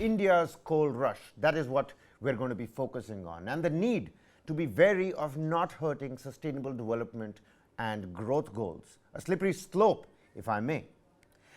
India's coal rush. That is what we're going to be focusing on, and the need to be wary of not hurting sustainable development and growth goals. A slippery slope, if I may.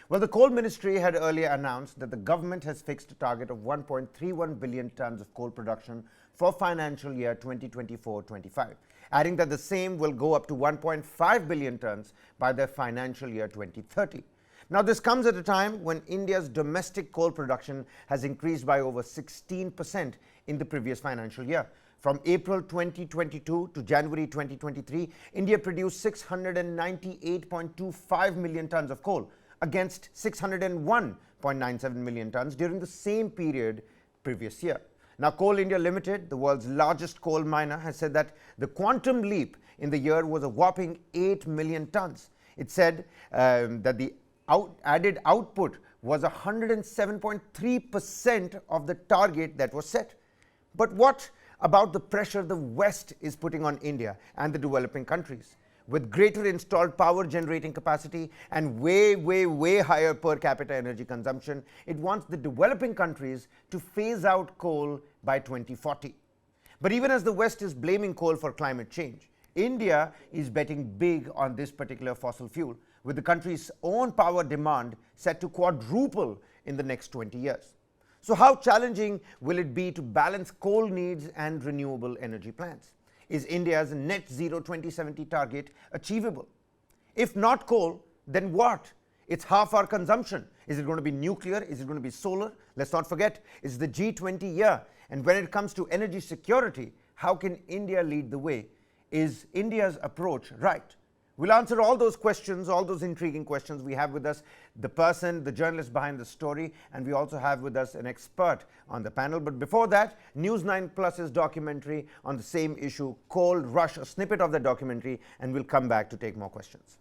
Well, the Coal Ministry had earlier announced that the government has fixed a target of 1.31 billion tons of coal production for financial year 2024-25, adding that the same will go up to 1.5 billion tons by the financial year 2030. Now, this comes at a time when India's domestic coal production has increased by over 16% in the previous financial year. From April 2022 to January 2023, India produced 698.25 million tons of coal against 601.97 million tons during the same period previous year. Now, Coal India Limited, the world's largest coal miner, has said that the quantum leap in the year was a whopping 8 million tons. It said that the added output was 107.3% of the target that was set. But what about the pressure the West is putting on India and the developing countries? With greater installed power generating capacity and way higher per capita energy consumption, it wants the developing countries to phase out coal by 2040. But even as the West is blaming coal for climate change, India is betting big on this particular fossil fuel, with the country's own power demand set to quadruple in the next 20 years. So how challenging will it be to balance coal needs and renewable energy plans? Is India's net zero 2070 target achievable? If not coal, then what? It's half our consumption. Is it going to be nuclear? Is it going to be solar? Let's not forget, it's the G20 year. And when it comes to energy security, how can India lead the way? Is India's approach right? We'll answer all those questions, all those intriguing questions. We have with us the person, the journalist behind the story, and we also have with us an expert on the panel. But before that, News9 Plus's documentary on the same issue, Coal Rush, a snippet of the documentary, and we'll come back to take more questions.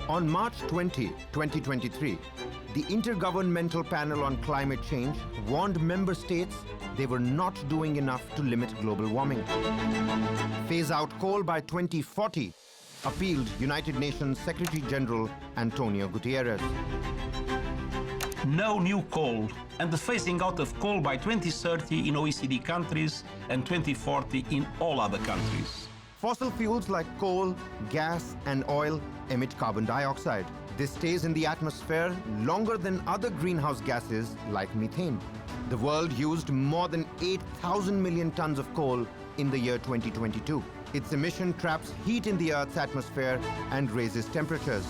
On March 20, 2023, the Intergovernmental Panel on Climate Change warned member states they were not doing enough to limit global warming. Phase out coal by 2040, appealed United Nations Secretary General Antonio Guterres. No new coal, and the phasing out of coal by 2030 in OECD countries and 2040 in all other countries. Fossil fuels like coal, gas, and oil emit carbon dioxide. This stays in the atmosphere longer than other greenhouse gases like methane. The world used more than 8,000 million tons of coal in the year 2022. Its emission traps heat in the Earth's atmosphere and raises temperatures.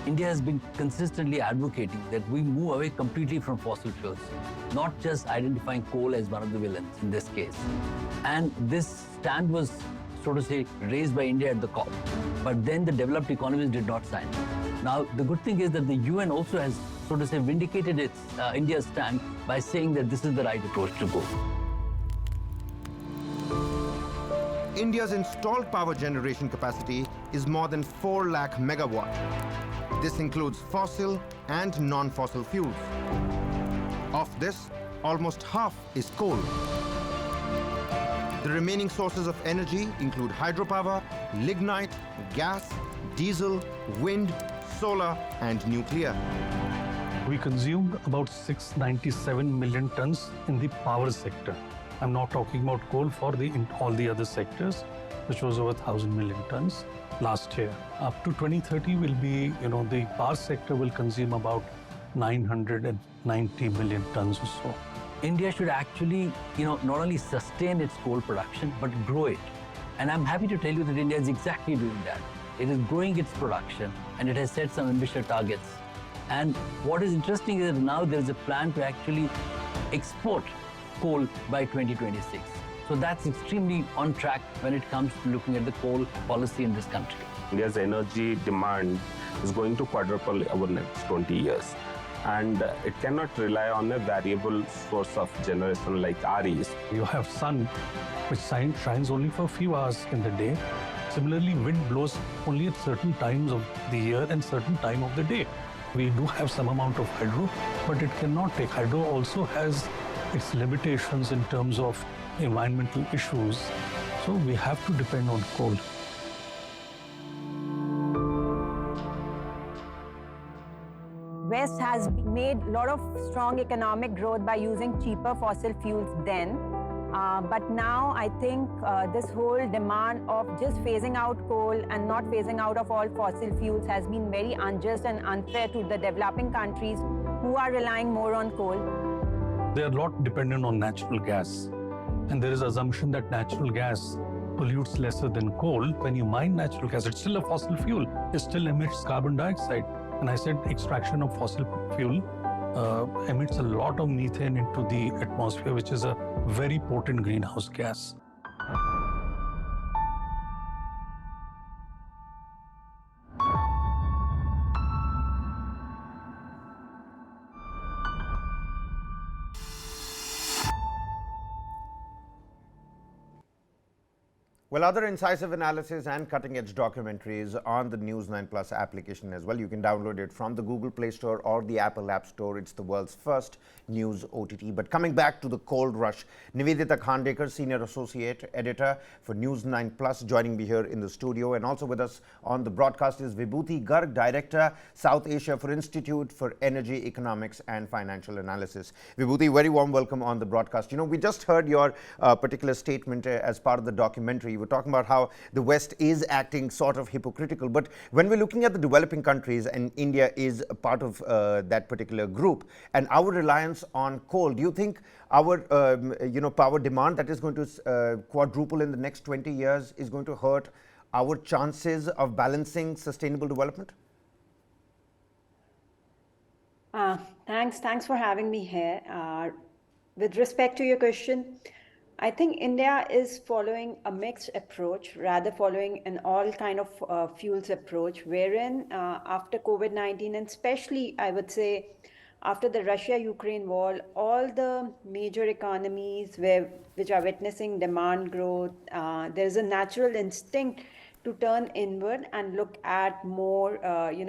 India has been consistently advocating that we move away completely from fossil fuels, not just identifying coal as one of the villains in this case. And this stand was, so to say, raised by India at the COP. But then the developed economies did not sign. Now, the good thing is that the UN also has, so to say, vindicated its India's stand by saying that this is the right approach to go. India's installed power generation capacity is more than 4 lakh megawatt. This includes fossil and non-fossil fuels. Of this, almost half is coal. The remaining sources of energy include hydropower, lignite, gas, diesel, wind, solar, and nuclear. We consumed about 697 million tons in the power sector. I'm not talking about coal for all the other sectors, which was over 1,000 million tons last year. Up to 2030 will be, the power sector will consume about 990 million tons or so. India should actually, not only sustain its coal production, but grow it. And I'm happy to tell you that India is exactly doing that. It is growing its production, and it has set some ambitious targets. And what is interesting is that now there is a plan to actually export coal by 2026. So that's extremely on track when it comes to looking at the coal policy in this country. India's energy demand is going to quadruple over the next 20 years. And it cannot rely on a variable source of generation like REs. You have sun, which shines only for a few hours in the day. Similarly, wind blows only at certain times of the year and certain time of the day. We do have some amount of hydro, but it cannot take. Hydro also has its limitations in terms of environmental issues. So we have to depend on coal. West has made a lot of strong economic growth by using cheaper fossil fuels then. But now I think this whole demand of just phasing out coal and not phasing out of all fossil fuels has been very unjust and unfair to the developing countries who are relying more on coal. They are not dependent on natural gas. And there is assumption that natural gas pollutes lesser than coal. When you mine natural gas, it's still a fossil fuel. It still emits carbon dioxide. And I said extraction of fossil fuel emits a lot of methane into the atmosphere, which is a very potent greenhouse gas. Well, other incisive analysis and cutting-edge documentaries on the News9 Plus application as well. You can download it from the Google Play Store or the Apple App Store. It's the world's first news OTT. But coming back to the cold rush, Nivedita Khandekar, Senior Associate Editor for News9 Plus, joining me here in the studio. And also with us on the broadcast is Vibhuti Garg, Director, South Asia for Institute for Energy, Economics and Financial Analysis. Vibhuti, very warm welcome on the broadcast. You know, we just heard your particular statement as part of the documentary. We're talking about how the West is acting sort of hypocritical. But when we're looking at the developing countries, and India is a part of that particular group, and our reliance on coal, do you think our power demand that is going to quadruple in the next 20 years is going to hurt our chances of balancing sustainable development? Thanks for having me here. With respect to your question, I think India is following a mixed approach, rather following an all kind of fuels approach, wherein after COVID-19, and especially I would say after the Russia-Ukraine war, all the major economies which are witnessing demand growth, there's a natural instinct to turn inward and look at more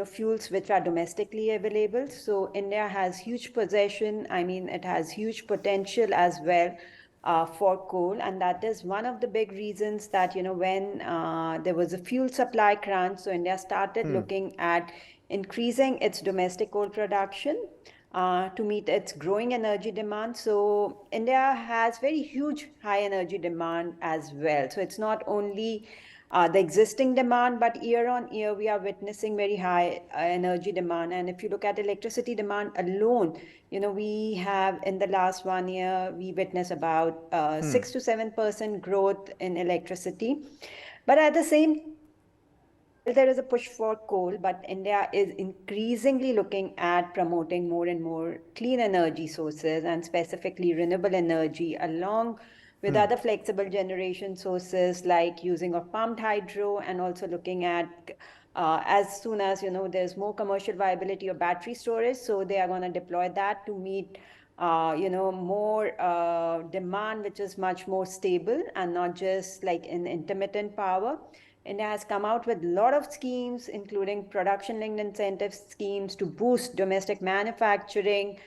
fuels which are domestically available. So India has huge possession. I mean, it has huge potential as well for coal, and that is one of the big reasons that when there was a fuel supply crunch, so India started looking at increasing its domestic coal production to meet its growing energy demand. So India has very huge high energy demand as well. So it's not only the existing demand, but year on year we are witnessing very high energy demand. And if you look at electricity demand alone, we have in the last 1 year we witness about 6 to 7% growth in electricity. But at the same there is a push for coal, but India is increasingly looking at promoting more and more clean energy sources, and specifically renewable energy, along with other flexible generation sources like using of pumped hydro, and also looking at as soon as there's more commercial viability of battery storage, so they are going to deploy that to meet more demand, which is much more stable and not just like in intermittent power. India has come out with a lot of schemes, including production-linked incentive schemes to boost domestic manufacturing.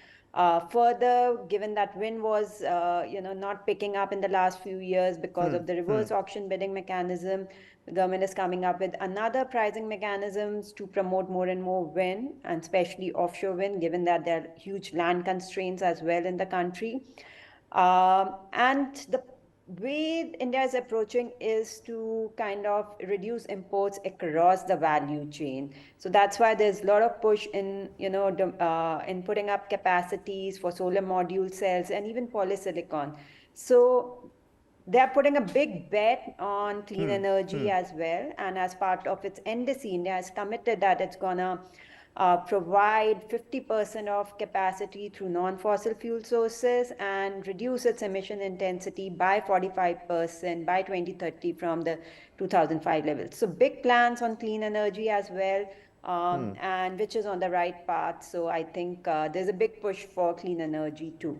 Further, given that wind was, not picking up in the last few years because of the reverse auction bidding mechanism, the government is coming up with another pricing mechanisms to promote more and more wind, and especially offshore wind, given that there are huge land constraints as well in the country. And the way India is approaching is to kind of reduce imports across the value chain. So that's why there's a lot of push in, in putting up capacities for solar module cells and even polysilicon. So they're putting a big bet on clean energy as well. And as part of its NDC, India has committed that it's gonna provide 50% of capacity through non-fossil fuel sources, and reduce its emission intensity by 45% by 2030 from the 2005 levels. So big plans on clean energy as well, and which is on the right path. So I think there's a big push for clean energy too.